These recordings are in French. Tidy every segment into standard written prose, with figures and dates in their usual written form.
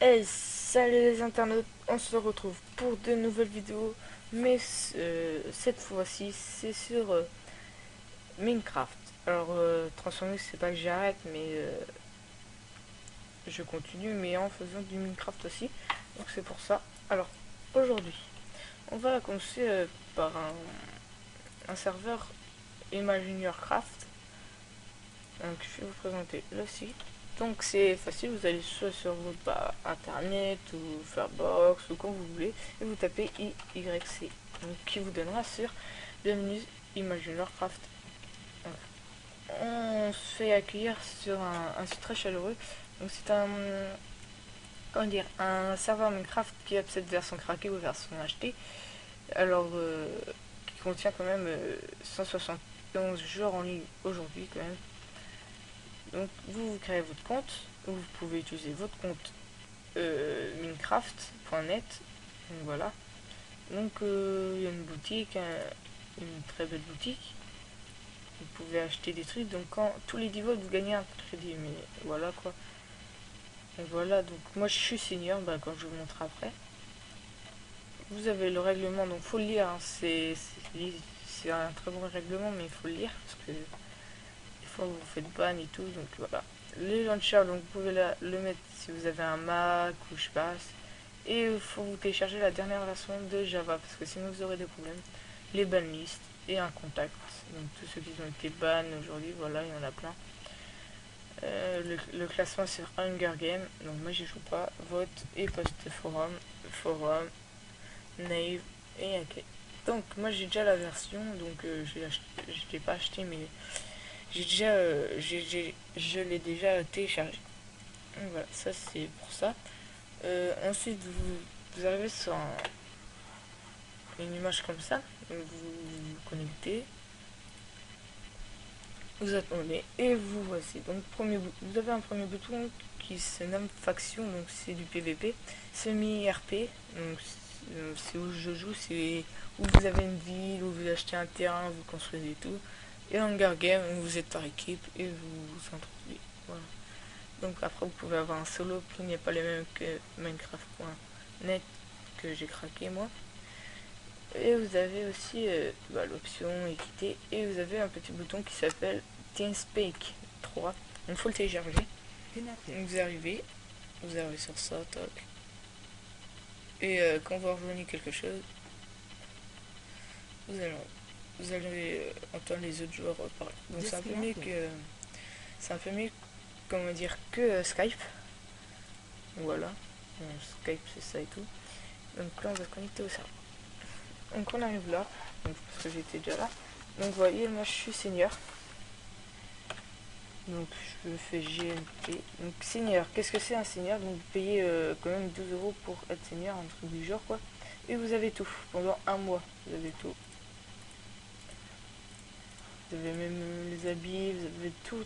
Hey, salut les internautes, on se retrouve pour de nouvelles vidéos, mais cette fois-ci c'est sur Minecraft. Alors, transformer, c'est pas que j'arrête, mais je continue, mais en faisant du Minecraft aussi, donc c'est pour ça. Alors, aujourd'hui, on va commencer par un serveur Imagineer Craft. Donc, je vais vous présenter le site. Donc c'est facile, vous allez soit sur votre internet ou Fairbox ou comme vous voulez et vous tapez IYC, donc qui vous donnera sur Bienvenue Imagineer Craft. On se fait accueillir sur un site très chaleureux. Donc c'est comment dire, un serveur Minecraft qui a cette version craquée ou version achetée. Alors qui contient quand même 171 joueurs en ligne aujourd'hui quand même. Donc vous créez votre compte, vous pouvez utiliser votre compte minecraft.net. Donc voilà. Donc il y a une boutique, une très belle boutique. Vous pouvez acheter des trucs. Donc quand tous les 10 votes vous gagnez un crédit. Mais voilà quoi. Donc voilà. Donc moi je suis senior. Bah, quand je vous montre après. Vous avez le règlement. Donc faut le lire. Hein. C'est un très bon règlement, mais il faut le lire parce que des fois vous faites ban et tout. Donc voilà. Les launchers, donc vous pouvez le mettre si vous avez un Mac ou je sais pas. Et il faut vous télécharger la dernière version de Java parce que sinon vous aurez des problèmes. Les banlists et un contact. Donc tous ceux qui ont été ban aujourd'hui, voilà, il y en a plein. Le classement sur Hunger Game. Donc moi j'y joue pas. Vote et post forum, Nave et ok. Donc moi j'ai déjà la version, donc je l'ai pas acheté mais j'ai déjà je l'ai déjà téléchargé. Donc voilà, ça c'est pour ça. Ensuite vous arrivez sur une image comme ça, donc vous vous connectez, vous attendez et vous voici. Donc vous avez un premier bouton qui se nomme faction, donc c'est du PVP, semi-RP, donc c'est où je joue, c'est où vous avez une ville, où vous achetez un terrain, vous construisez tout, et Hunger Game où vous êtes par équipe et vous vous introduisez. Voilà. Donc après vous pouvez avoir un solo qui n'est pas le même que Minecraft.net que j'ai craqué moi. Et vous avez aussi l'option équité et vous avez un petit bouton qui s'appelle TeamSpeak 3. Donc il faut le télécharger. Donc vous arrivez sur ça, toc. Et quand vous rejoignez quelque chose, vous allez, vous allez entendre les autres joueurs parler. Donc c'est un peu mieux comment dire que Skype. Voilà. Bon, Skype c'est ça et tout. Donc là on va se connecter au serveur. Donc on arrive là, donc, parce que j'étais déjà là. Donc vous voyez, moi je suis senior. Donc je fais GNT. Donc senior, qu'est-ce que c'est un senior? Donc vous payez quand même 12 € pour être senior, un truc du genre quoi. Et vous avez tout, pendant un mois, vous avez tout. Vous avez même les habits, vous avez tout.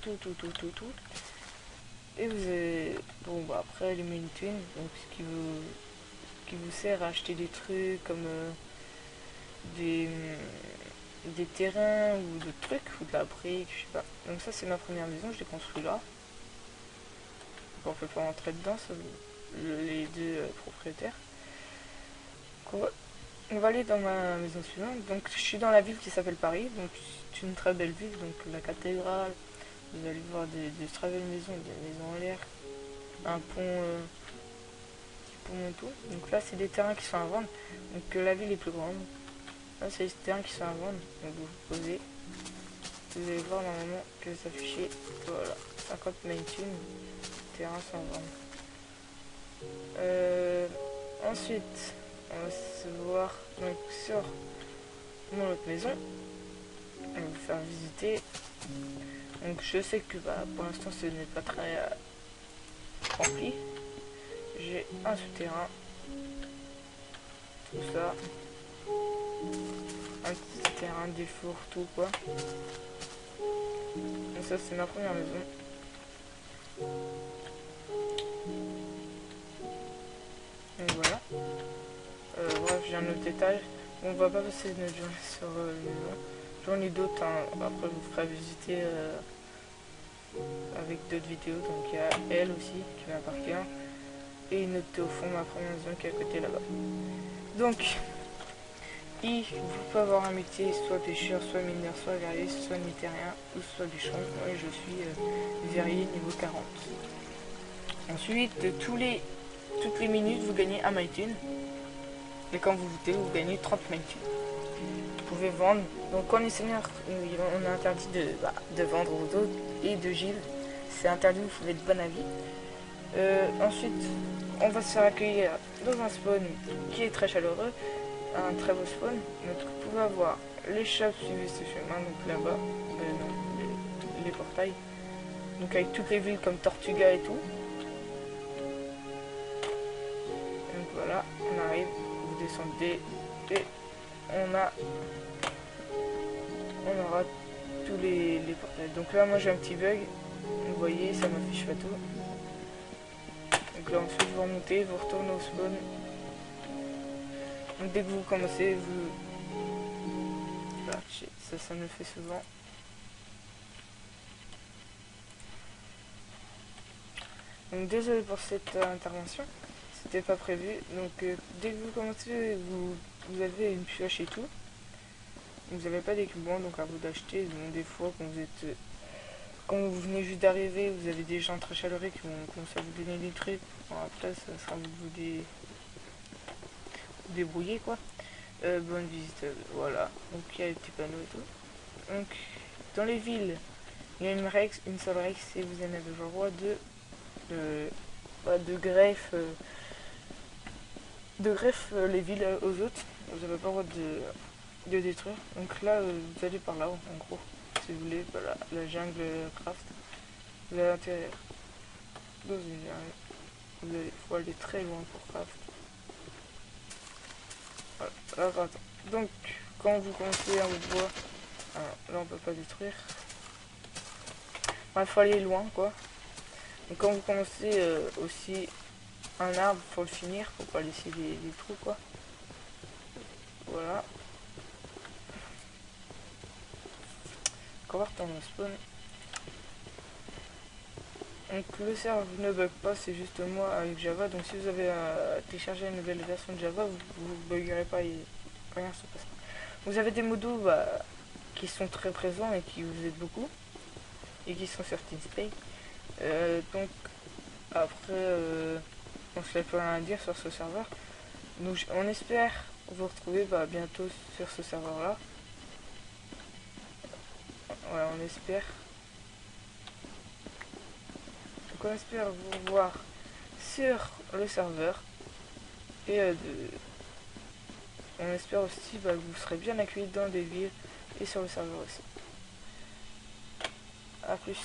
Et vous avez, bon bah après les main twins, donc ce qui vous sert à acheter des trucs comme des, des terrains ou d'autres trucs, ou de la brique, je sais pas. Donc ça c'est ma première maison, je l'ai construit là. On peut pas rentrer dedans, ça, les deux propriétaires. On va aller dans ma maison suivante. Donc je suis dans la ville qui s'appelle Paris, donc c'est une très belle ville, donc la cathédrale, vous allez voir des très belles maisons, des maisons en l'air, un petit pont et tout. Donc là c'est des terrains qui sont à vendre, donc la ville est plus grande. Là c'est des terrains qui sont à vendre, donc vous vous posez, vous allez voir normalement que ça s'afficher, voilà, 50 main thunes, terrains sont à vendre. Ensuite, on va se voir donc sur mon autre maison. On va vous faire visiter. Donc je sais que pour l'instant ce n'est pas très rempli. J'ai un souterrain. Tout ça. Un petit terrain, des fours, tout quoi. Donc ça c'est ma première maison. Donc voilà. Bref, j'ai un autre étage. On va pas passer notre journée sur une maison. J'en ai d'autres, hein. Après je vous ferai visiter avec d'autres vidéos. Donc il y a elle aussi qui m'appartient. et noté au fond ma première zone qui est à côté là-bas. Donc, vous pouvez avoir un métier, soit pêcheur, soit mineur, soit verrier, soit nitérien, ou soit bûcheron. Moi je suis verrier niveau 40. Ensuite, toutes les minutes, vous gagnez un MyTune. Et quand vous votez, vous gagnez 30 MyTune. Vous pouvez vendre. Donc quand on est seigneur, on est interdit de vendre aux autres et de Gilles. C'est interdit, vous pouvez être bon avis. Ensuite, on va se faire accueillir dans un spawn qui est très chaleureux. Un très beau spawn. Donc vous pouvez avoir les shops, suivez ce chemin, donc là-bas. Les portails. Donc avec toutes les villes comme Tortuga et tout. Donc voilà, on arrive, vous descendez et on aura tous les portails. Donc là moi j'ai un petit bug, vous voyez ça m'affiche pas tout. Donc là ensuite vous remontez, vous retournez au spawn. Donc dès que vous commencez, voilà, ça me le fait souvent. Donc désolé pour cette intervention, c'était pas prévu. Donc dès que vous commencez, vous avez une pioche et tout. Vous n'avez pas d'équipement, donc à vous d'acheter. Donc des fois quand vous venez juste d'arriver, vous avez des gens très chaleureux qui vont commencer à vous donner des trucs. Bon, après ça sera à vous de vous débrouiller quoi. Bonne visite, voilà. Donc il y a les petits panneaux et tout. Donc dans les villes, il y a une seule règle, c'est vous en avez le droit de greffe les villes aux autres. Vous n'avez pas le droit de détruire. Donc là vous allez par là en gros. Si vous voulez, voilà, la jungle craft. Vous allez atterrir dans une jungle. Faut aller très loin pour craft. Voilà, alors, attends. Donc quand vous commencez un bout de bois, là on peut pas détruire. Il faut aller loin quoi. Donc quand vous commencez aussi un arbre, faut le finir, faut pas laisser des trous quoi. Voilà. On va retourner au spawn. Donc le serveur ne bug pas, c'est juste moi avec Java. Donc si vous avez téléchargé une nouvelle version de Java, vous buggerez pas et rien se passe. Vous avez des modos qui sont très présents et qui vous aident beaucoup et qui sont sur TeamSpeak. Donc après, on se fait plus rien à dire sur ce serveur. Donc on espère vous retrouver bientôt sur ce serveur là. Voilà, on espère. Donc on espère vous revoir sur le serveur et on espère aussi que vous serez bien accueillis dans des villes et sur le serveur aussi. A plus.